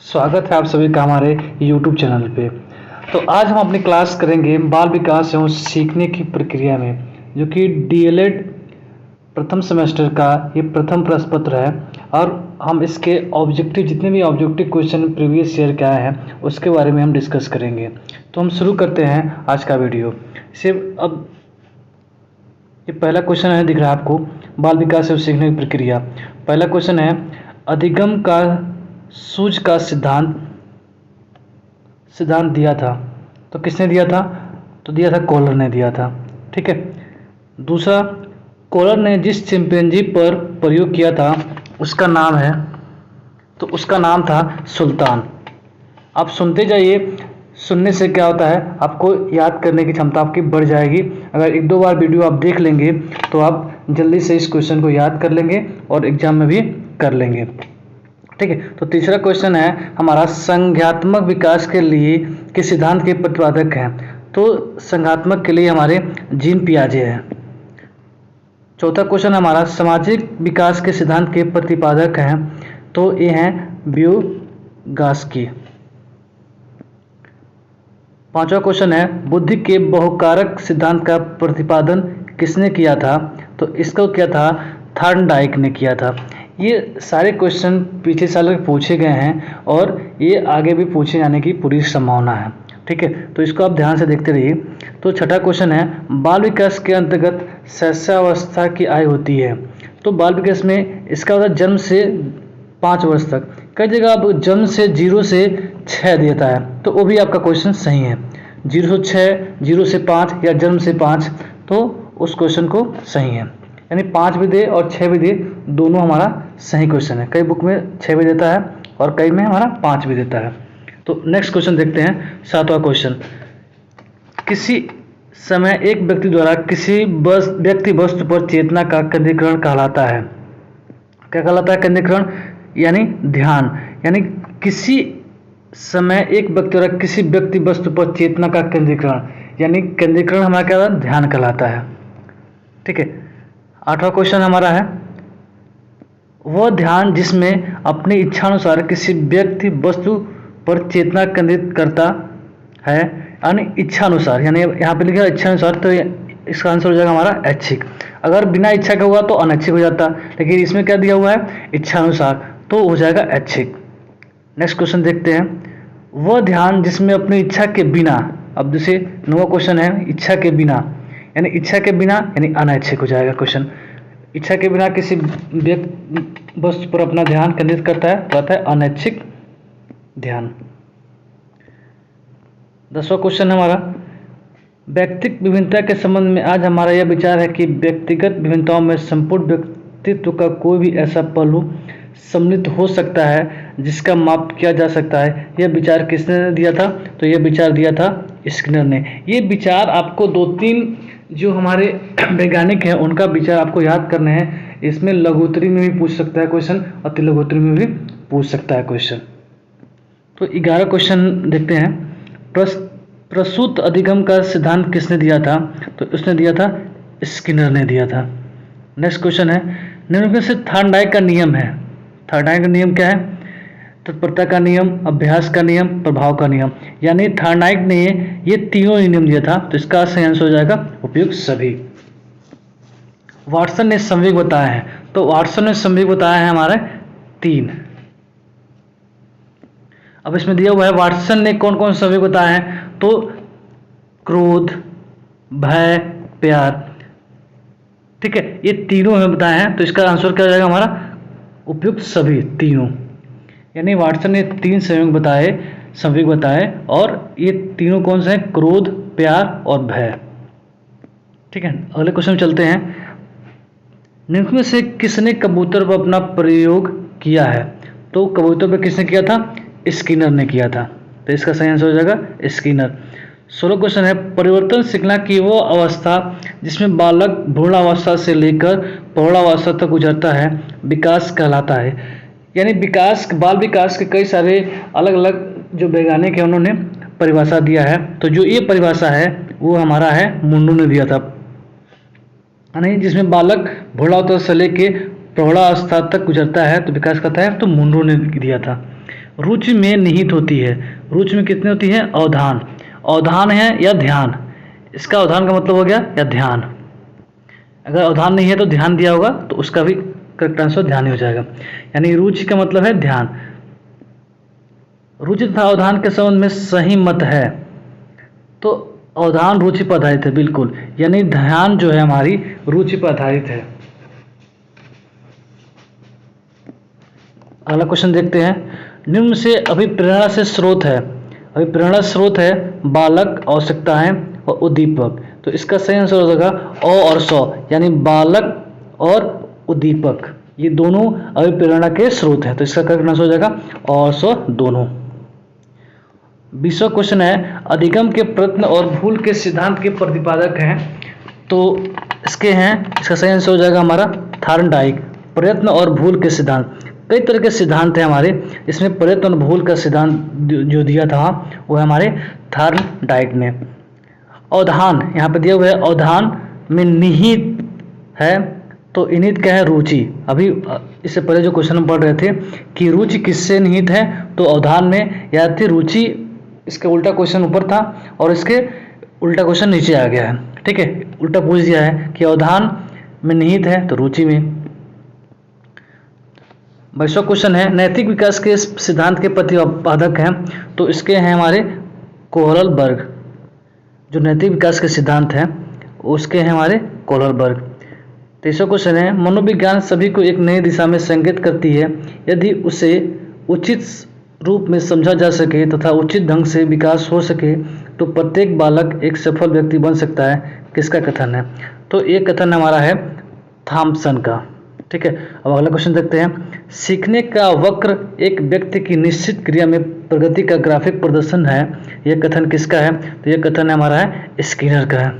स्वागत है आप सभी का हमारे YouTube चैनल पे। तो आज हम अपनी क्लास करेंगे बाल विकास एवं सीखने की प्रक्रिया में, जो कि डीएलएड प्रथम सेमेस्टर का ये प्रथम प्रश्न पत्र है। और हम इसके ऑब्जेक्टिव, जितने भी ऑब्जेक्टिव क्वेश्चन प्रीवियस ईयर के आए हैं उसके बारे में हम डिस्कस करेंगे। तो हम शुरू करते हैं आज का वीडियो से। अब ये पहला क्वेश्चन है, दिख रहा है आपको, बाल विकास एवं सीखने की प्रक्रिया। पहला क्वेश्चन है, अधिगम का सूझ का सिद्धांत दिया था। तो किसने दिया था? तो दिया था कॉलर ने दिया था। ठीक है। दूसरा, कॉलर ने जिस चिंपैंजी पर प्रयोग किया था उसका नाम है, तो उसका नाम था सुल्तान। आप सुनते जाइए, सुनने से क्या होता है, आपको याद करने की क्षमता आपकी बढ़ जाएगी। अगर एक दो बार वीडियो आप देख लेंगे तो आप जल्दी से इस क्वेश्चन को याद कर लेंगे और एग्जाम में भी कर लेंगे। ठीक है। तो तीसरा क्वेश्चन है हमारा, संज्ञात्मक विकास के लिए किस सिद्धांत के प्रतिपादक हैं? तो संज्ञात्मक के लिए हमारे जीन पियाजे हैं। चौथा क्वेश्चन हमारा, सामाजिक विकास के सिद्धांत के प्रतिपादक हैं? तो ये हैं व्युगास्की। पांचवा क्वेश्चन है, बुद्धि के बहुकारक सिद्धांत का प्रतिपादन किसने किया था? तो इसको किया था थॉर्नडाइक ने किया था। ये सारे क्वेश्चन पिछले साल पूछे गए हैं और ये आगे भी पूछे जाने की पूरी संभावना है। ठीक है। तो इसको आप ध्यान से देखते रहिए। तो छठा क्वेश्चन है, बाल विकास के अंतर्गत शैशवावस्था की आयु होती है। तो बाल विकास में इसका होता है जन्म से 5 वर्ष तक। कई जगह आप जन्म से 0 से 6 देता है, तो वो भी आपका क्वेश्चन सही है। 0 से 6, 0 से 5 या जन्म से 5, तो उस क्वेश्चन को सही है। यानी 5 भी दे और 6 भी दे, दोनों हमारा सही क्वेश्चन है। कई बुक में 6 भी देता है और कई में हमारा 5 भी देता है। तो नेक्स्ट क्वेश्चन देखते हैं, 7वां क्वेश्चन, किसी समय एक व्यक्ति द्वारा किसी व्यक्ति वस्तु पर चेतना का केंद्रीकरण कहलाता है। क्या कहलाता है? केंद्रीकरण यानी ध्यान। यानी किसी समय एक व्यक्ति द्वारा किसी व्यक्ति वस्तु पर चेतना का केंद्रीकरण, यानी केंद्रीकरण हमारा क्या होता है? ध्यान कहलाता है। ठीक है। 8वां क्वेश्चन हमारा है, वह ध्यान जिसमें अपनी इच्छानुसार किसी व्यक्ति वस्तु पर चेतना केंद्रित करता है, यानी इच्छानुसार, यानी यहाँ पे लिखा है इच्छानुसार, तो इसका आंसर हो जाएगा हमारा ऐच्छिक। अगर बिना इच्छा का हुआ तो अनैच्छिक हो जाता, लेकिन इसमें क्या दिया हुआ है? इच्छानुसार, तो हो जाएगा ऐच्छिक। नेक्स्ट क्वेश्चन देखते हैं, वह ध्यान जिसमें अपनी इच्छा के बिना, अब जैसे 9वां क्वेश्चन है, इच्छा के बिना, यानी इच्छा के बिना यानी अनैच्छिक हो जाएगा क्वेश्चन। इच्छा के बिना किसी व्यक्ति वस्तु पर अपना ध्यान केंद्रित करता है तो आता है अनैच्छिक ध्यान। 10वां क्वेश्चन हमारा, व्यक्तिगत विभिन्नता के संबंध में आज हमारा यह विचार है कि व्यक्तिगत विभिन्नताओं में संपूर्ण व्यक्तित्व का कोई भी ऐसा पहलू सम्मिलित हो सकता है जिसका माप किया जा सकता है। यह विचार किसने दिया था? तो यह विचार दिया था स्किनर ने। ये विचार आपको 2-3 जो हमारे वैज्ञानिक हैं उनका विचार आपको याद करने हैं। इसमें लघुत्तरी में भी पूछ सकता है क्वेश्चन और तिलघुत्तरी में भी पूछ सकता है क्वेश्चन। तो 11 क्वेश्चन देखते हैं, प्रसूत अधिगम का सिद्धांत किसने दिया था? तो उसने दिया था स्किनर ने दिया था। नेक्स्ट क्वेश्चन है, निम्न में से थॉर्नडाइक का नियम है। थॉर्नडाइक का नियम क्या है? तत्परता का नियम, अभ्यास का नियम, प्रभाव का नियम। यानी थॉर्नडाइक ने ये तीनों नियम दिया था, तो इसका सही आंसर हो जाएगा उपयुक्त सभी। वाटसन ने संवेग बताया है। तो वाटसन ने संवेग बताया है हमारे 3। अब इसमें दिया हुआ है वाटसन ने कौन कौन संवेग बताया है? तो क्रोध, भय, प्यार। ठीक है, ये तीनों हमें बताए हैं, तो इसका आंसर क्या हो जाएगा हमारा? उपयुक्त सभी, तीनों। यानी वाटसन ने 3 संवेग बताए और ये तीनों कौन से हैं? क्रोध, प्यार और भय। ठीक है। अगले क्वेश्चन चलते हैं, निम्न में से किसने कबूतर पर अपना प्रयोग किया है? तो कबूतर पर किसने किया था? स्किनर ने किया था, तो इसका सही आंसर हो जाएगा स्किनर। 16 क्वेश्चन है, परिवर्तन सीखना की वो अवस्था जिसमें बालक भ्रूणावस्था से लेकर प्रौढ़ावस्था तक गुजरता है विकास कहलाता है। यानी बाल विकास के कई सारे अलग अलग जो वैज्ञानिक है उन्होंने परिभाषा दिया है। तो जो ये परिभाषा है वो हमारा है मुंडू ने दिया था, यानी जिसमें बालक भ्रूणावस्था से लेकर प्रौढ़ावस्था तक गुजरता है तो विकास करता है, तो मुंडू ने दिया था। रुचि में निहित होती है। रुचि में कितनी होती है? अवधान। अवधान है या ध्यान, इसका अवधान का मतलब हो गया या ध्यान। अगर अवधान नहीं है तो ध्यान दिया होगा तो उसका भी करेक्ट आंसर ध्यान ही हो जाएगा। यानी रुचि का मतलब है ध्यान। रुचि तथा अवधान के संबंध में सही मत है तो अवधान रुचि पर आधारित है, बिल्कुल। यानी ध्यान जो है हमारी रुचि पर आधारित है। अगला क्वेश्चन देखते हैं। निम्न से अभिप्रेरणा से स्रोत है। अभिप्रेरणा स्रोत है बालक, आवश्यकताएं और उद्दीपक। तो इसका सही आंसर हो जाएगा अ और स, यानी बालक और उद्दीपक ये दोनों अभिप्रेरणा के स्रोत है। तो इसका करेक्ट आंसर हो जाएगा अ और स दोनों। 20वां क्वेश्चन है अधिगम के प्रयत्न और भूल के सिद्धांत के प्रतिपादक हैं। तो इसका सही आंसर हो जाएगा हमारा थार्नडाइक। प्रयत्न और भूल के सिद्धांत, कई तरह के सिद्धांत हैं हमारे, इसमें प्रयत्न और भूल का सिद्धांत जो दिया था वो है हमारे थार्नडाइक ने। अवधान यहाँ पे दिया हुआ है, अवधान में निहित है तो इनित क्या है? रुचि। अभी इससे पहले जो क्वेश्चन हम पढ़ रहे थे कि रुचि किससे निहित है, तो अवधान में याद थी रुचि। इसका उल्टा क्वेश्चन ऊपर था और इसके उल्टा क्वेश्चन नीचे आ गया है, ठीक है। उल्टा पूछ दिया है कि अवधान में निहित है तो रुचि में। 22वां क्वेश्चन है नैतिक विकास के सिद्धांत के प्रतिपादक हैं। तो इसके हैं हमारे कोहलबर्ग। जो नैतिक विकास के सिद्धांत हैं उसके हैं हमारे कोहलबर्ग। 23वां क्वेश्चन है मनोविज्ञान सभी को एक नई दिशा में संकेत करती है। यदि उसे उचित रूप में समझा जा सके तथा उचित ढंग से विकास हो सके तो प्रत्येक बालक एक सफल व्यक्ति बन सकता है। किसका कथन है? तो ये कथन हमारा है थॉमसन का, ठीक है। अब अगला क्वेश्चन देखते हैं। सीखने का वक्र एक व्यक्ति की निश्चित क्रिया में प्रगति का ग्राफिक प्रदर्शन है। यह कथन किसका है? तो यह कथन हमारा है स्किनर का है।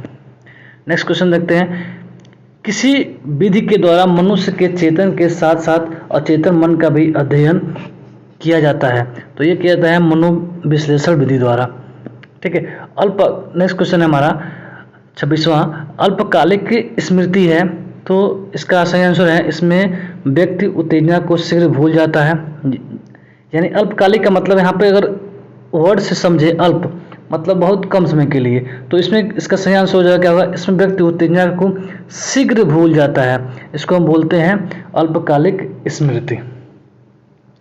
नेक्स्ट क्वेश्चन देखते हैं। किसी विधि के द्वारा मनुष्य के चेतन के साथ साथ अचेतन मन का भी अध्ययन किया जाता है। तो ये किया जाता है मनोविश्लेषण विधि द्वारा, ठीक है। नेक्स्ट क्वेश्चन है हमारा 26वां अल्पकालिक स्मृति है। तो इसका सही आंसर है इसमें व्यक्ति उत्तेजना को शीघ्र भूल जाता है। यानी अल्पकालिक का मतलब यहाँ पे अगर वर्ड से समझे अल्प मतलब बहुत कम समय के लिए, तो इसमें इसका सही आंसर हो जाएगा क्या होगा? इसमें व्यक्ति उत्तेजना को शीघ्र भूल जाता है, इसको हम बोलते हैं अल्पकालिक स्मृति।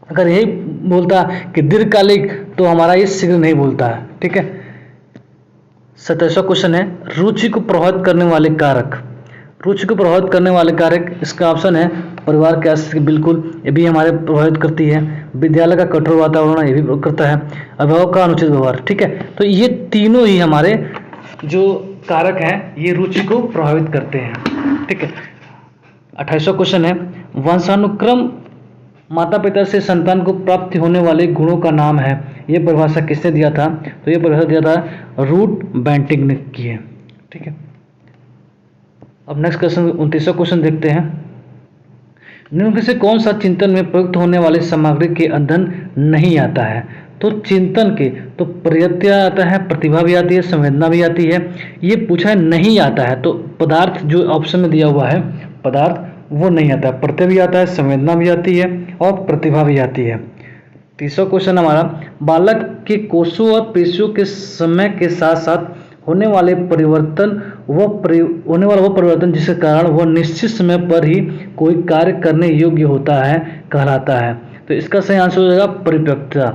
अगर यही बोलता कि दीर्घकालिक तो हमारा ये शीघ्र नहीं बोलता है, ठीक है। 27वां क्वेश्चन है रुचि को प्रभावित करने वाले कारक। रुचि को प्रभावित करने वाले कारक, इसका ऑप्शन है परिवार के आश्रय, बिल्कुल ये भी हमारे प्रभावित करती है। विद्यालय का कठोर वातावरण ये भी करता है। अभिभावक का अनुचित व्यवहार, ठीक है। तो ये तीनों ही हमारे जो कारक हैं ये रुचि को प्रभावित करते हैं, ठीक है। 28वां क्वेश्चन है वंशानुक्रम माता पिता से संतान को प्राप्त होने वाले गुणों का नाम है। ये परिभाषा किसने दिया था? तो ये परिभाषा दिया था रूट बेंटिंग ने की है, ठीक है। अब नेक्स्ट क्वेश्चन 29वां क्वेश्चन देखते हैं। निम्न से कौन सा चिंतन में प्रयुक्त होने वाली सामग्री के अध्ययन नहीं आता है? तो चिंतन के तो प्रयत्न आता है, प्रतिभा भी आती है, संवेदना भी आती है। ये पूछा है नहीं आता है तो पदार्थ जो ऑप्शन में दिया हुआ है पदार्थ वो नहीं आता है। प्रत्यय भी आता है, संवेदना भी आती है और प्रतिभा भी आती है। 30वां क्वेश्चन हमारा बालक के कोषों और पेशियों के समय के साथ साथ होने वाले परिवर्तन होने वाला वो परिवर्तन जिसके कारण वह निश्चित समय पर ही कोई कार्य करने योग्य होता है कहलाता है। तो इसका सही आंसर हो जाएगा परिपक्वता।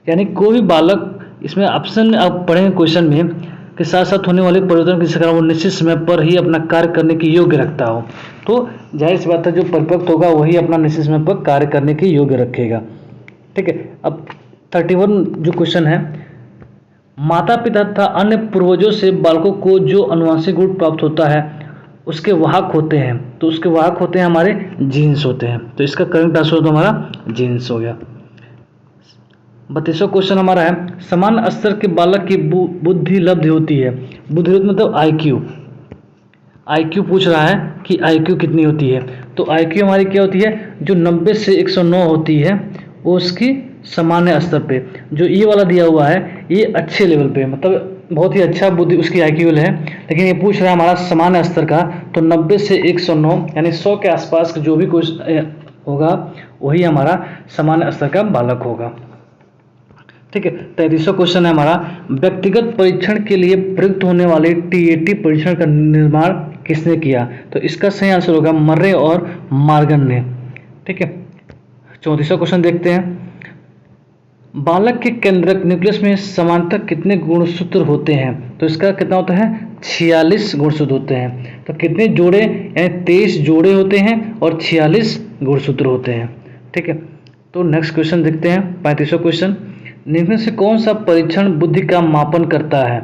यानी कोई भी बालक, इसमें ऑप्शन आप पढ़ेंगे क्वेश्चन में के साथ साथ होने वाले परिवर्तन जिसके कारण वो निश्चित समय पर ही अपना कार्य करने के योग्य रखता हो। तो जाहिर सी बात है जो परिपक्व होगा वही अपना निश्चित समय पर कार्य करने के योग्य रखेगा, ठीक है। अब 31 जो क्वेश्चन है माता पिता तथा अन्य पूर्वजों से बालकों को जो अनुवांशिक गुण प्राप्त होता है उसके वाहक होते हैं। तो उसके वाहक होते हैं हमारे जीन्स होते हैं। तो इसका करेक्ट आंसर तो हमारा जीन्स हो गया। 32वां क्वेश्चन हमारा है समान स्तर के बालक की बुद्धि लब्ध होती है। बुद्धि मतलब IQ पूछ रहा है कि IQ कितनी होती है। तो IQ हमारी क्या होती है? जो 90 से 109 होती है वो उसकी सामान्य स्तर पे। जो ये वाला दिया हुआ है ये अच्छे लेवल पे, मतलब बहुत ही अच्छा बुद्धि उसकी IQ है। लेकिन ये पूछ रहा है हमारा सामान्य स्तर का, तो 90 से 109 यानी 100 के आसपास जो भी कुछ होगा वही हमारा सामान्य स्तर का बालक होगा। ठीक है। 33वां क्वेश्चन है हमारा, व्यक्तिगत परीक्षण के लिए प्रयुक्त होने वाले टीएटी परीक्षण का निर्माण किसने किया? तो इसका सही आंसर होगा मर्रे और मॉर्गन ने। ठीक है। 34वां क्वेश्चन देखते हैं, बालक के केंद्रक न्यूक्लियस में समानतः कितने गुणसूत्र होते हैं? तो इसका कितना होता है? 46 गुणसूत्र होते हैं। तो कितने जोड़े, यानी 23 जोड़े होते हैं और 46 गुणसूत्र होते हैं। ठीक है। तो नेक्स्ट क्वेश्चन देखते हैं, 35वां क्वेश्चन, निम्न में से कौन सा परीक्षण बुद्धि का मापन करता है?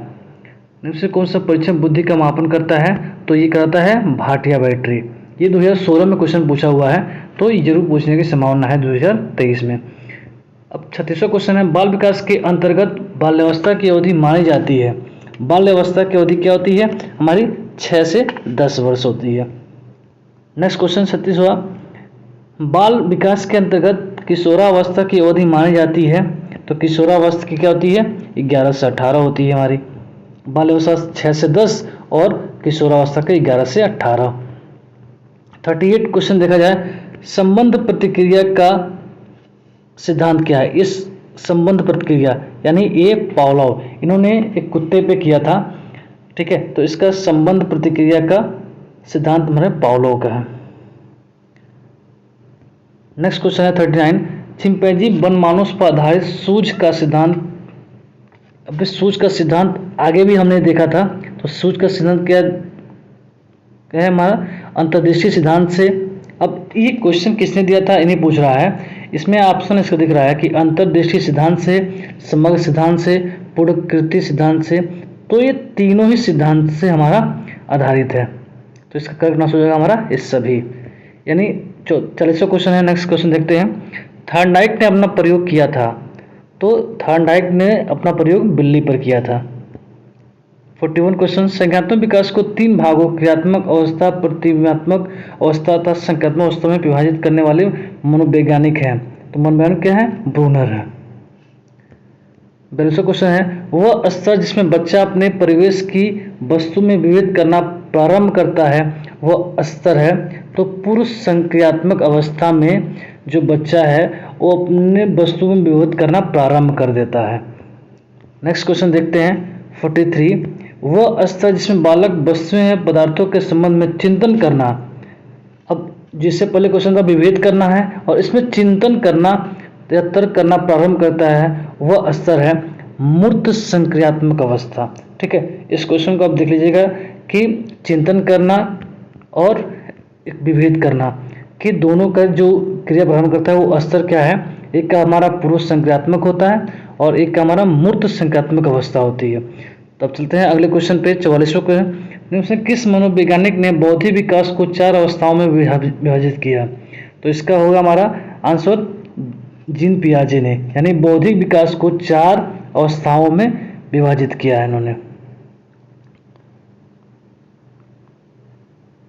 निम्न से कौन सा परीक्षण बुद्धि का मापन करता है? तो ये कराता है भाटिया बैटरी। ये 2016 में क्वेश्चन पूछा हुआ है, तो ये जरूर पूछने की संभावना है 2023 में। अब 36वां क्वेश्चन है, बाल विकास के अंतर्गत बाल्यावस्था की अवधि मानी जाती है। बाल्यावस्था की अवधि क्या होती है? हमारी 6 से 10 वर्ष होती है। नेक्स्ट क्वेश्चन 36वां, बाल विकास के अंतर्गत किशोरावस्था की अवधि मानी जाती है। तो किशोरावस्था की क्या होती है? 11 से 18 होती है हमारी। बाल्यावस्था 6 से 10 और किशोरावस्था के 11 से 18। 38 क्वेश्चन देखा जाए, संबंध प्रतिक्रिया का सिद्धांत क्या है? इस संबंध प्रतिक्रिया यानी ये पावलोव, इन्होंने एक कुत्ते पे किया था। ठीक है। तो इसका संबंध प्रतिक्रिया का सिद्धांत हमारे पावलोव का है। नेक्स्ट क्वेश्चन है 39, चिंपैंजी वनमानुष पर आधारित सूझ का सिद्धांत। अब इस सूझ का सिद्धांत आगे भी हमने देखा था। तो सूझ का सिद्धांत क्या है? हमारा अंतर्दृष्टि सिद्धांत से। अब ये क्वेश्चन किसने दिया था, इन्हें पूछ रहा है। इसमें ऑप्शन इसका दिख रहा है कि अंतर्दृष्टि सिद्धांत से, समग्र सिद्धांत से, पूर्णकृति सिद्धांत से। तो ये तीनों ही सिद्धांत से हमारा आधारित है। तो इसका करेक्ट आंसर हो जाएगा हमारा इस सभी, यानी 40वां क्वेश्चन है। नेक्स्ट क्वेश्चन देखते हैं, थॉर्नडाइक ने अपना प्रयोग किया था। तो थॉर्नडाइक ने अपना प्रयोग बिल्ली पर किया था। 41 क्वेश्चन, संज्ञानात्मक विकास को 3 भागों क्रियात्मक अवस्था, प्रतिक्रियात्मक अवस्था तथा संज्ञानात्मक अवस्था में विभाजित करने वाले मनोवैज्ञानिक हैं। तो मनोवैज्ञानिक क्या है? ब्रूनर है। 42वां क्वेश्चन है, वह स्तर जिसमें बच्चा अपने परिवेश की वस्तु में विभेद करना प्रारंभ करता है वह स्तर है। तो पूर्व संक्रियात्मक अवस्था में जो बच्चा है वो अपने वस्तु में विभेद करना प्रारंभ कर देता है। नेक्स्ट क्वेश्चन देखते हैं 43, वह स्तर जिसमें बालक वस्तुएं या पदार्थों के संबंध में चिंतन करना। अब जिससे पहले क्वेश्चन था विभेद करना है और इसमें चिंतन करना या तर्क करना प्रारंभ करता है, वह स्तर है मूर्त संक्रियात्मक अवस्था। ठीक है। इस क्वेश्चन को आप देख लीजिएगा कि चिंतन करना और विभेद करना कि दोनों का जो क्रिया प्रारंभ करता है वो स्तर क्या है? एक का हमारा पूर्व संक्रियात्मक होता है और एक का हमारा मूर्त संक्रियात्मक अवस्था होती है। तब चलते हैं अगले क्वेश्चन पे, 44वां क्वेश्चन, किस मनोवैज्ञानिक ने बौद्धिक विकास को 4 अवस्थाओं में विभाजित किया? तो इसका होगा हमारा आंसर जीन पियाजे ने, यानी बौद्धिक विकास को 4 अवस्थाओं में विभाजित किया है इन्होंने।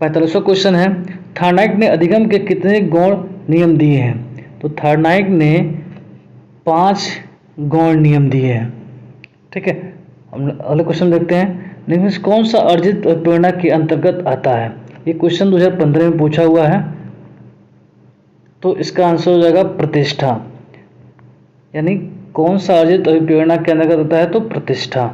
45वां क्वेश्चन है, थॉर्नडाइक ने अधिगम के कितने गौण नियम दिए हैं? तो थॉर्नडाइक ने 5 गौण नियम दिए हैं। ठीक है। हम अगले क्वेश्चन देखते हैं, निम्न से कौन सा अर्जित प्रेरणा के अंतर्गत आता है? ये क्वेश्चन 2015 में पूछा हुआ है। तो इसका आंसर हो जाएगा प्रतिष्ठा, यानी कौन सा अर्जित अभिप्रेरणा के अंतर्गत आता है? तो प्रतिष्ठा।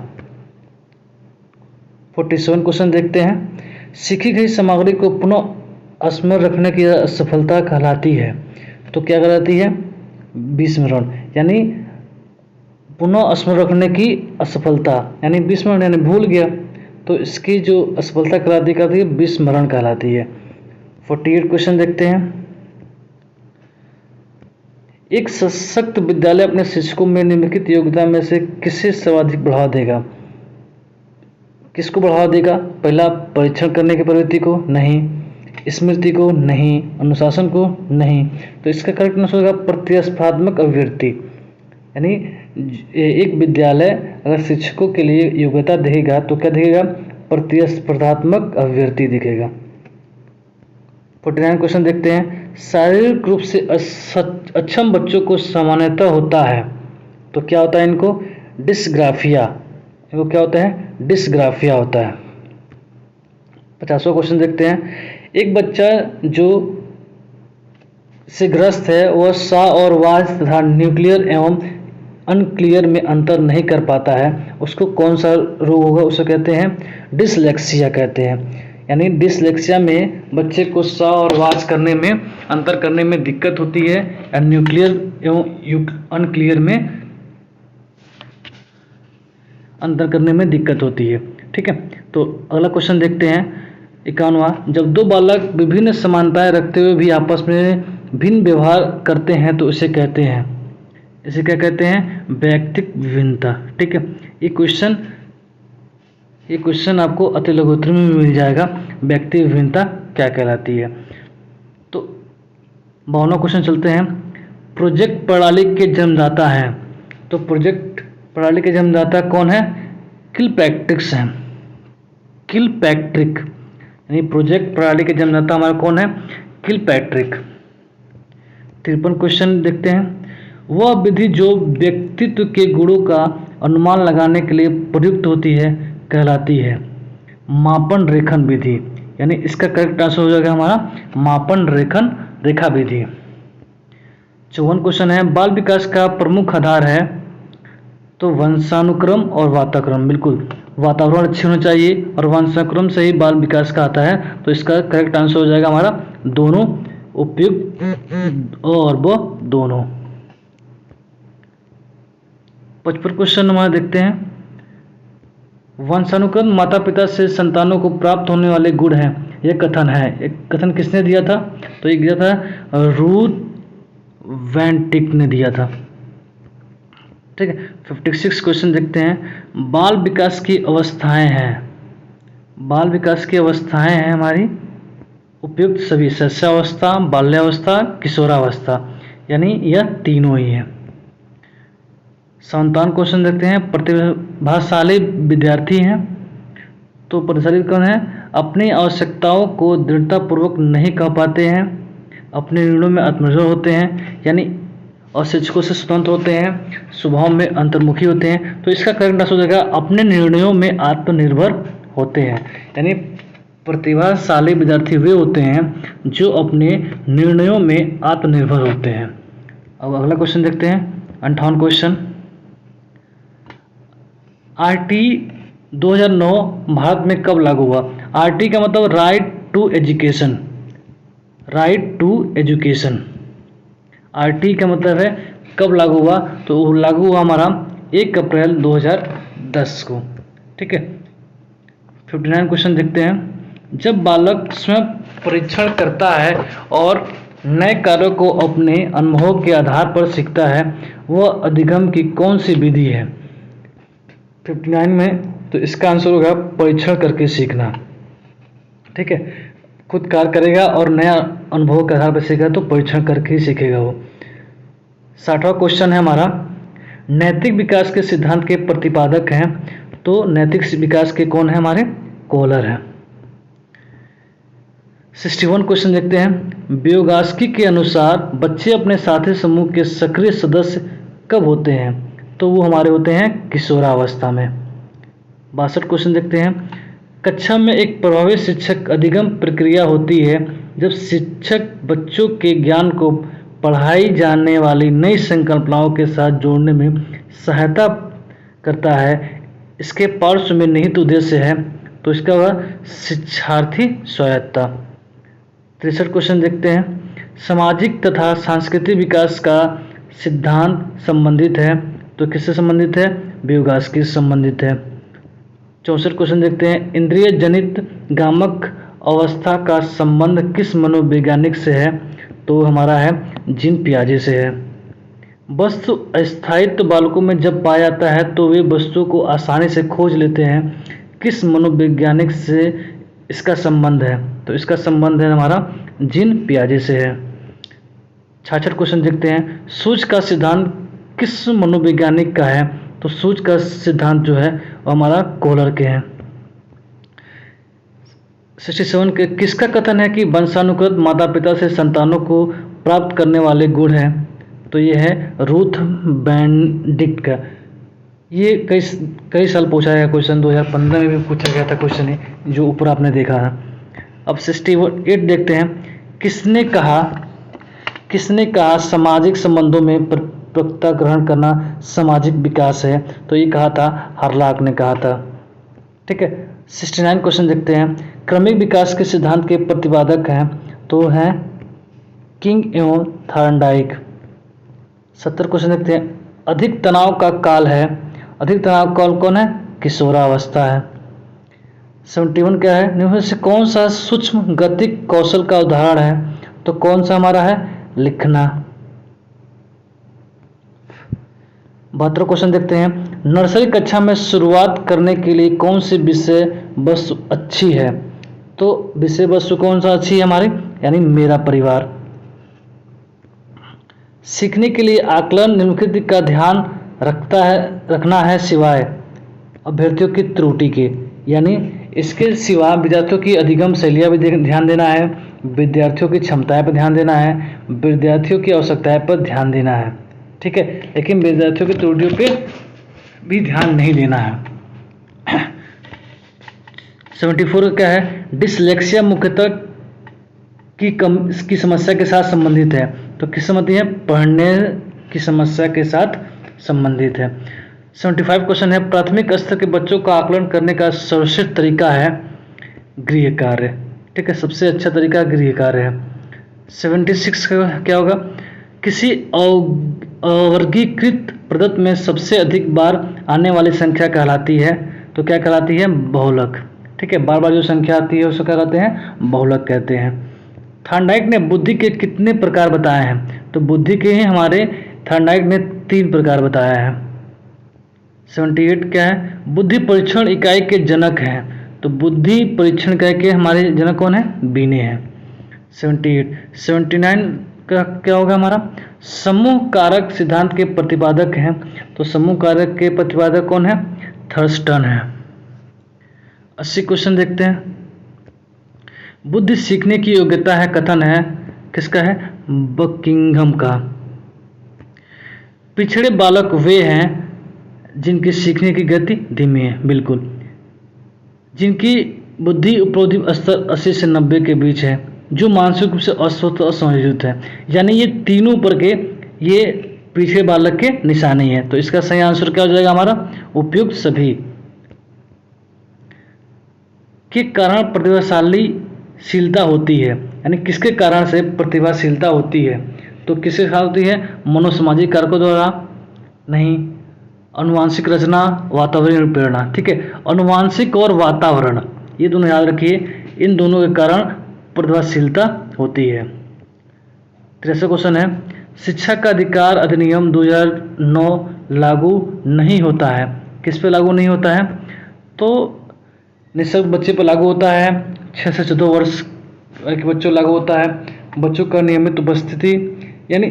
47 क्वेश्चन देखते हैं, सीखी गई सामग्री को पुनः स्मरण रखने की असफलता कहलाती है। तो क्या कहलाती है? विस्मरण, यानी पुनः स्मरण रखने की असफलता, यानी विस्मरण यानी भूल गया। तो इसकी जो असफलता कहलाती है विस्मरण कहलाती है। 48 क्वेश्चन देखते हैं, एक सशक्त विद्यालय अपने शिक्षकों में निम्नलिखित योग्यता में से किसे सर्वाधिक बढ़ावा देगा? किसको बढ़ावा देगा? पहला, परीक्षण करने की प्रवृत्ति को नहीं, स्मृति को नहीं, अनुशासन को नहीं। तो इसका करेक्ट आंसर होगा प्रतिस्पर्धात्मक अभिवृत्ति, यानी एक विद्यालय अगर शिक्षकों के लिए योग्यता देगा तो क्या दिखेगा? प्रतिस्पर्धात्मक अभिवृत्ति दिखेगा। 49 क्वेश्चन देखते हैं, शारीरिक रूप से अक्षम बच्चों को सामान्यतः होता है। तो क्या होता है इनको? डिस्ग्राफिया। इनको क्या होता है? डिस्ग्राफिया होता है। 50वां क्वेश्चन देखते हैं, एक बच्चा जो से ग्रस्त है वह सा और वाज तथा न्यूक्लियर एवं अनक्लियर में अंतर नहीं कर पाता है उसको कौन सा रोग होगा, उसे कहते हैं डिसलेक्सिया कहते हैं। यानी डिसलेक्सिया में बच्चे को स और वाच करने में अंतर करने में दिक्कत होती है या न्यूक्लियर एवं अनक्लियर में अंतर करने में दिक्कत होती है। ठीक है, तो अगला क्वेश्चन देखते हैं 51वां। जब दो बालक विभिन्न समानताएं रखते हुए भी आपस में भिन्न व्यवहार करते हैं तो इसे कहते हैं, इसे क्या कहते हैं, व्यक्तिक विभिन्नता। ठीक है, ये क्वेश्चन आपको अति लघुत्तर में मिल जाएगा, व्यक्तिक विभिन्नता क्या कहलाती है। तो 52वां क्वेश्चन चलते हैं। प्रोजेक्ट प्रणाली के जन्मदाता हैं, तो प्रोजेक्ट प्रणाली के जन्मदाता कौन है, किलपैट्रिक्स हैं, किलपैट्रिक। यानी प्रोजेक्ट प्रणाली के जन्मदाता हमारा कौन है, किलपैट्रिक। 53 क्वेश्चन देखते हैं। वह विधि जो व्यक्तित्व के गुणों का अनुमान लगाने के लिए प्रयुक्त होती है कहलाती है मापन रेखन विधि। यानी इसका करेक्ट आंसर हो जाएगा हमारा मापन रेखन रेखा विधि। 54 क्वेश्चन है। बाल विकास का प्रमुख आधार है, तो वंशानुक्रम और वातावरण। बिल्कुल, वातावरण अच्छी होना चाहिए और वंशानुक्रम से ही बाल विकास का आता है, तो इसका करेक्ट आंसर हो जाएगा हमारा दोनों, उपयुक्त और वो दोनों। 55 क्वेश्चन हमारा देखते हैं। वंशानुक्रम माता पिता से संतानों को प्राप्त होने वाले गुण हैं, यह कथन है। एक कथन किसने दिया था, तो ये दिया था रूथ वैन-टिक ने दिया था। ठीक है, 56 क्वेश्चन देखते हैं। बाल विकास की अवस्थाएं हैं, बाल विकास की अवस्थाएं हैं हमारी उपयुक्त सभी, शिशुअवस्था, बाल्यावस्था, किशोरावस्था, यानी यह तीनों ही है। 57 क्वेश्चन देखते हैं। प्रतिभाशाली विद्यार्थी हैं, तो प्रतिभाशाली कौन है, अपनी आवश्यकताओं को दृढ़तापूर्वक नहीं कह पाते हैं, अपने निर्णयों में आत्मनिर्भर होते हैं, यानी और शिक्षकों से स्वतंत्र होते हैं, स्वभाव में अंतर्मुखी होते हैं। तो इसका करेक्ट आंसर हो जाएगा अपने निर्णयों में आत्मनिर्भर होते हैं। यानी प्रतिभाशाली विद्यार्थी वे होते हैं जो अपने निर्णयों में आत्मनिर्भर होते हैं। अब अगला क्वेश्चन देखते हैं, 58 क्वेश्चन। आरटी 2009 भारत में कब लागू हुआ। आरटी का मतलब right to education, right to education. RT का मतलब है कब लागू हुआ, तो लागू हुआ हमारा 1 अप्रैल 2010 को। ठीक है, 59 क्वेश्चन देखते हैं। जब बालक स्वयं परीक्षण करता है और नए कार्यों को अपने अनुभव के आधार पर सीखता है, वह अधिगम की कौन सी विधि है। 59 में तो इसका आंसर होगा परीक्षण करके सीखना। ठीक है, खुद कार्य करेगा और नया अनुभव के आधार पर सीखेगा, तो परीक्षण करके ही सीखेगा वो। 60वां क्वेश्चन है हमारा। नैतिक विकास के सिद्धांत के प्रतिपादक हैं, तो नैतिक विकास के कौन है हमारे, कोहलर हैं। 61 क्वेश्चन देखते हैं। व्योगास्की के अनुसार बच्चे अपने साथी समूह के सक्रिय सदस्य कब होते हैं, तो वो हमारे होते हैं किशोरावस्था में। 62 क्वेश्चन देखते हैं। कक्षा में एक प्रभावी शिक्षक अधिगम प्रक्रिया होती है जब शिक्षक बच्चों के ज्ञान को पढ़ाई जाने वाली नई संकल्पनाओं के साथ जोड़ने में सहायता करता है। इसके पार्श्व में निहित उद्देश्य है, तो इसका वह शिक्षार्थी स्वायत्ता। 63 क्वेश्चन देखते हैं। सामाजिक तथा सांस्कृतिक विकास का सिद्धांत संबंधित है, तो किससे संबंधित है, व्योगास्की से संबंधित है। 64 क्वेश्चन देखते हैं। इंद्रिय जनित गामक अवस्था का संबंध किस मनोवैज्ञानिक से है, तो हमारा है जीन पियाजे से है। वस्तु अस्थायित्व बालकों में जब पाया जाता है तो वे वस्तुओं को आसानी से खोज लेते हैं, किस मनोवैज्ञानिक से इसका संबंध है, तो इसका संबंध है हमारा जीन पियाजे से है। 66 क्वेश्चन देखते हैं। सूझ का सिद्धांत किस मनोवैज्ञानिक का है, तो सूझ का सिद्धांत जो है वो हमारा कोहलर के हैं। 67 के किसका कथन है कि वंशानुगत माता पिता से संतानों को प्राप्त करने वाले गुण हैं, तो ये है रूथ बेनेडिक्ट का। ये कई साल पूछा गया क्वेश्चन, 2015 में भी पूछा गया था क्वेश्चन है जो ऊपर आपने देखा है। अब 68 देखते हैं। किसने कहा सामाजिक संबंधों में परिपक्वता ग्रहण करना सामाजिक विकास है, तो ये कहा था हरलाक ने कहा था। ठीक है, 69 क्वेश्चन देखते हैं। क्रमिक विकास के सिद्धांत के प्रतिपादक हैं तो हैं किंग एवं थॉर्नडाइक। 70 क्वेश्चन देखते हैं। अधिक तनाव का काल है, अधिक तनाव काल कौन है? किशोरावस्था है। 71 क्या है? निम्न में से कौन सा सूक्ष्म गतिक कौशल का उदाहरण है? तो कौन सा हमारा है? लिखना। 72 क्वेश्चन देखते हैं। नर्सरी कक्षा में शुरुआत करने के लिए कौन सी विषय वस्तु अच्छी है? तो विषय वस्तु कौन सा अच्छी है हमारी? यानी मेरा परिवार। सीखने के लिए आकलन निम्नलिखित का ध्यान रखना है सिवाय अभ्यर्थियों की त्रुटि के, यानी इसके सिवा विद्यार्थियों की अधिगम शैलियाँ भी ध्यान देना है, विद्यार्थियों की क्षमताएं पर ध्यान देना है, विद्यार्थियों की आवश्यकताएं पर ध्यान देना है। ठीक है, लेकिन विद्यार्थियों की त्रुटियों पे भी ध्यान नहीं देना है। 74 क्या है? डिसलेक्सिया मुख्यतः की समस्या के साथ संबंधित है। तो किस संबंधी है? पढ़ने की समस्या के साथ संबंधित है। 75 क्वेश्चन है। प्राथमिक स्तर के बच्चों का आकलन करने का सर्वश्रेष्ठ तरीका है गृह कार्य। ठीक है, सबसे अच्छा तरीका गृह कार्य है। 76 का क्या होगा? किसी अवर्गीकृत प्रदत्त में सबसे अधिक बार आने वाली संख्या कहलाती है, तो क्या कहलाती है? बहुलक। ठीक है, बार बार जो संख्या आती है उसको क्या कहते हैं? बहुलक कहते हैं। थॉर्नडाइक ने बुद्धि के कितने प्रकार बताए हैं? तो बुद्धि के ही हमारे थॉर्नडाइक ने 3 प्रकार बताया है। 78 क्या है? बुद्धि परीक्षण इकाई के जनक हैं, तो बुद्धि परीक्षण इकाई के हमारे जनक कौन है? बीने हैं। 78 79 का क्या होगा हमारा? समूह कारक सिद्धांत के प्रतिपादक हैं, तो समूह कारक के प्रतिपादक कौन है? थर्स्टन है। 80 क्वेश्चन देखते हैं। बुद्धि सीखने की योग्यता है कथन है किसका है? बकिंघम का। पिछड़े बालक वे हैं जिनकी सीखने की गति धीमी है, बिल्कुल, जिनकी बुद्धि उपरोधि स्तर 80 से 90 के बीच है, जो मानसिक रूप से अस्वस्थ असंयोजित है, यानी ये तीनों ऊपर के ये पिछड़े बालक के निशानी है। तो इसका सही आंसर क्या हो जाएगा हमारा? उपयुक्त सभी के कारण प्रतिभाशालीशीलता होती है, यानी किसके कारण से प्रतिभाशीलता होती है? तो किसके कारण होती है? मनोसामाजिक कारकों द्वारा नहीं, अनुवांशिक रचना, वातावरण प्रेरणा। ठीक है, अनुवांशिक और वातावरण ये दोनों याद रखिए, इन दोनों के कारण प्रतिभाशीलता होती है। 63 क्वेश्चन है। शिक्षा का अधिकार अधिनियम 2009 लागू नहीं होता है, किस पे लागू नहीं होता है? तो निःशक्त बच्चे पर लागू होता है, 6 से 14 वर्ष के बच्चों लागू होता है। बच्चों का नियमित उपस्थिति यानी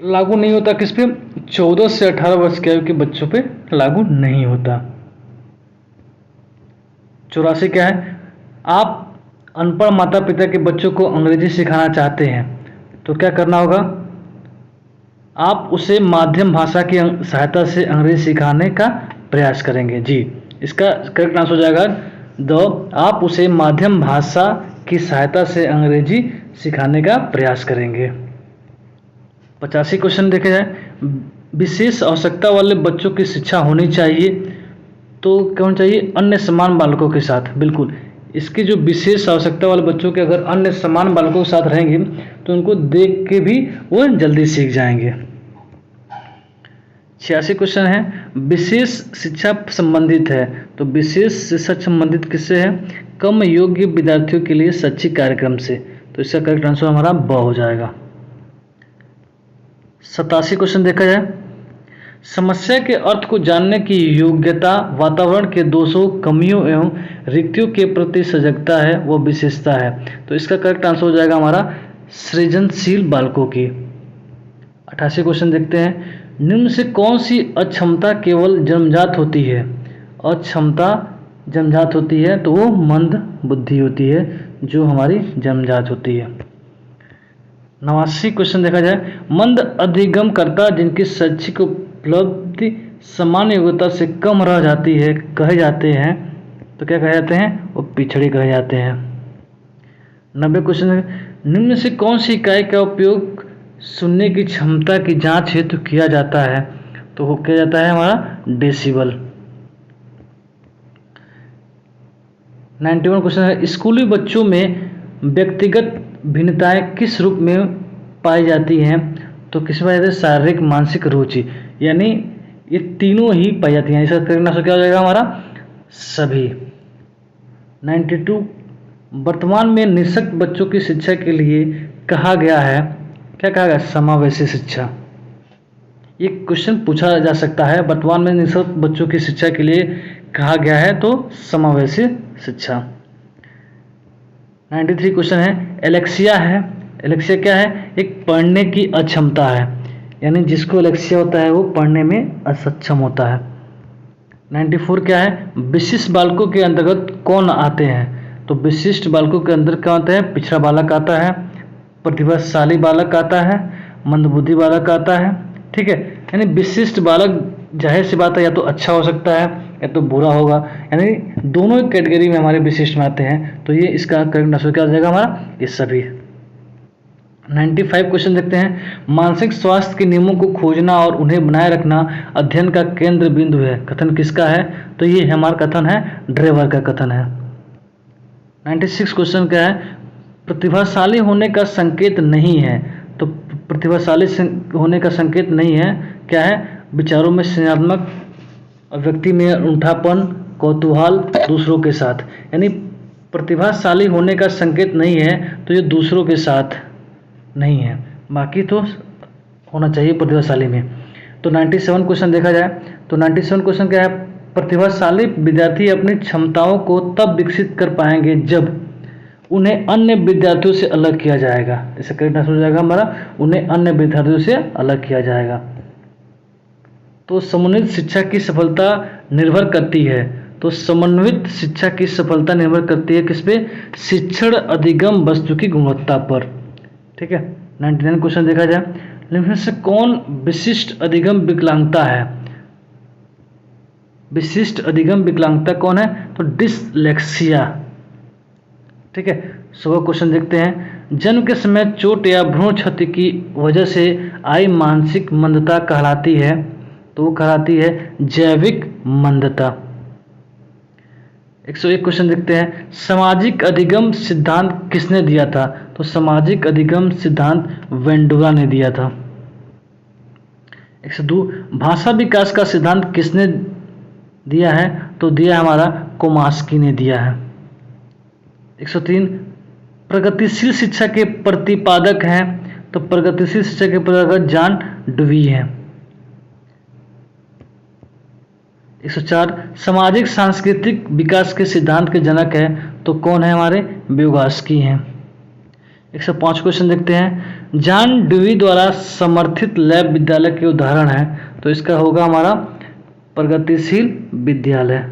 लागू नहीं होता किस पे? 14 से 18 वर्ष की आयु के बच्चों पे लागू नहीं होता। 84 क्या है? आप अनपढ़ माता पिता के बच्चों को अंग्रेजी सिखाना चाहते हैं, तो क्या करना होगा? आप उसे माध्यम भाषा की सहायता से अंग्रेजी सिखाने का प्रयास करेंगे। जी, इसका करेक्ट आंसर हो जाएगा दो, आप उसे माध्यम भाषा की सहायता से अंग्रेजी सिखाने का प्रयास करेंगे। 85 क्वेश्चन देखे जाए। विशेष आवश्यकता वाले बच्चों की शिक्षा होनी चाहिए, तो कौन चाहिए? अन्य समान बालकों के साथ, बिल्कुल। इसकी जो विशेष आवश्यकता वाले बच्चों के अगर अन्य समान बालकों के साथ रहेंगे तो उनको देख के भी वो जल्दी सीख जाएंगे। 86 क्वेश्चन है। विशेष शिक्षा संबंधित है, तो विशेष शिक्षा संबंधित किससे है? कम योग्य विद्यार्थियों के लिए शैक्षिक कार्यक्रम से, तो इसका करेक्ट आंसर हमारा ब हो जाएगा। 87 क्वेश्चन देखा जाए। समस्या के अर्थ को जानने की योग्यता वातावरण के दोषों, कमियों एवं रिक्तियों के प्रति सजगता है, वो विशेषता है, तो इसका करेक्ट आंसर हो जाएगा हमारा सृजनशील बालकों की। 88 क्वेश्चन देखते हैं। निम्न से कौन सी अक्षमता केवल जन्मजात होती है? अक्षमता जन्मजात होती है, तो वो मंद बुद्धि होती है जो हमारी जन्मजात होती है। 89 क्वेश्चन देखा जाए। मंद अधिगमकर्ता जिनकी शैक्षिक उपलब्धि सामान्य योग्यता से कम रह जाती है कहे जाते हैं, तो क्या कहे जाते हैं? वो पिछड़े कहे जाते हैं। 90 क्वेश्चन। निम्न से कौन सी इकाई का उपयोग सुनने की क्षमता की जांच हेतु किया जाता है, तो वो किया जाता है हमारा डेसिबल। 91 क्वेश्चन है, स्कूली बच्चों में व्यक्तिगत भिन्नताएं किस रूप में पाई जाती हैं? तो किस में पाई जाती है? शारीरिक, मानसिक, रुचि, यानी ये तीनों ही पाई जाती हैं। इसका करेक्ट आंसर क्या हो जाएगा हमारा? सभी। 92, वर्तमान में निःशक्त बच्चों की शिक्षा के लिए कहा गया है, क्या कहा गया? समावेशी शिक्षा। ये क्वेश्चन पूछा जा सकता है, वर्तमान में निःशक्त बच्चों की शिक्षा के लिए कहा गया है, तो समावेशी शिक्षा। 93 क्वेश्चन है, एलेक्सिया है। एलेक्सिया क्या है? एक पढ़ने की अक्षमता है, यानी जिसको एलेक्सिया होता है वो पढ़ने में असक्षम होता है। 94 क्या है? विशिष्ट बालकों के अंतर्गत कौन आते हैं? तो विशिष्ट बालकों के अंदर क्या आते हैं? पिछड़ा बालक आता है, प्रतिभाशाली बालक आता है, मंदबुद्धि बालक आता है। ठीक है, यानी विशिष्ट बालक जाहिर सी बात है या तो अच्छा हो सकता है या तो बुरा होगा, यानी दोनों कैटेगरी में हमारे विशिष्ट में आते हैं, तो ये इसका करेक्ट आंसर क्या हो जाएगा हमारा? ये सभी। 95 क्वेश्चन देखते हैं, मानसिक स्वास्थ्य के नियमों को खोजना और उन्हें बनाए रखना अध्ययन का केंद्र बिंदु है। कथन किसका है? तो ये हमारा कथन है, ड्रेवर का कथन है। 96 क्वेश्चन क्या है? प्रतिभाशाली होने का संकेत नहीं है। तो प्रतिभाशाली होने का संकेत नहीं है, क्या है? विचारों में सृजनात्मक, व्यक्ति में अनूठापन, कौतूहल, दूसरों के साथ, यानी प्रतिभाशाली होने का संकेत नहीं है, तो ये दूसरों के साथ नहीं है, बाकी तो होना चाहिए प्रतिभाशाली में। तो 97 क्वेश्चन देखा जाए तो 97 क्वेश्चन क्या है? प्रतिभाशाली विद्यार्थी अपनी क्षमताओं को तब विकसित कर पाएंगे जब उन्हें अन्य विद्यार्थियों से अलग किया जाएगा। इसका करेक्ट आंसर हो जाएगा हमारा, उन्हें अन्य विद्यार्थियों से अलग किया जाएगा। तो समन्वित शिक्षा की सफलता निर्भर करती है, तो समन्वित शिक्षा की सफलता निर्भर करती है किस पे? शिक्षण अधिगम वस्तु की गुणवत्ता पर। ठीक है, 99 क्वेश्चन देखा जाए, निम्न से कौन विशिष्ट अधिगम विकलांगता है? विशिष्ट अधिगम विकलांगता कौन है? तो डिसलेक्सिया। ठीक है, 100 क्वेश्चन देखते हैं, जन्म के समय चोट या भ्रूण क्षति की वजह से आई मानसिक मंदता कहलाती है, तो वो कहलाती है जैविक मंदता। 101 क्वेश्चन देखते हैं, सामाजिक अधिगम सिद्धांत किसने दिया था? तो सामाजिक अधिगम सिद्धांत वेंडोला ने दिया था। 102, भाषा विकास का सिद्धांत किसने दिया है? तो दिया हमारा कोमास्की ने दिया है। 103, प्रगतिशील शिक्षा के प्रतिपादक हैं, तो प्रगतिशील शिक्षा के प्रतिपादक जॉन डुवी हैं। 104, सामाजिक सांस्कृतिक विकास के सिद्धांत के जनक है, तो कौन है? हमारे व्योगास्की हैं। 105 क्वेश्चन देखते हैं, जॉन डुवी द्वारा समर्थित लैब विद्यालय के उदाहरण है, तो इसका होगा हमारा प्रगतिशील विद्यालय।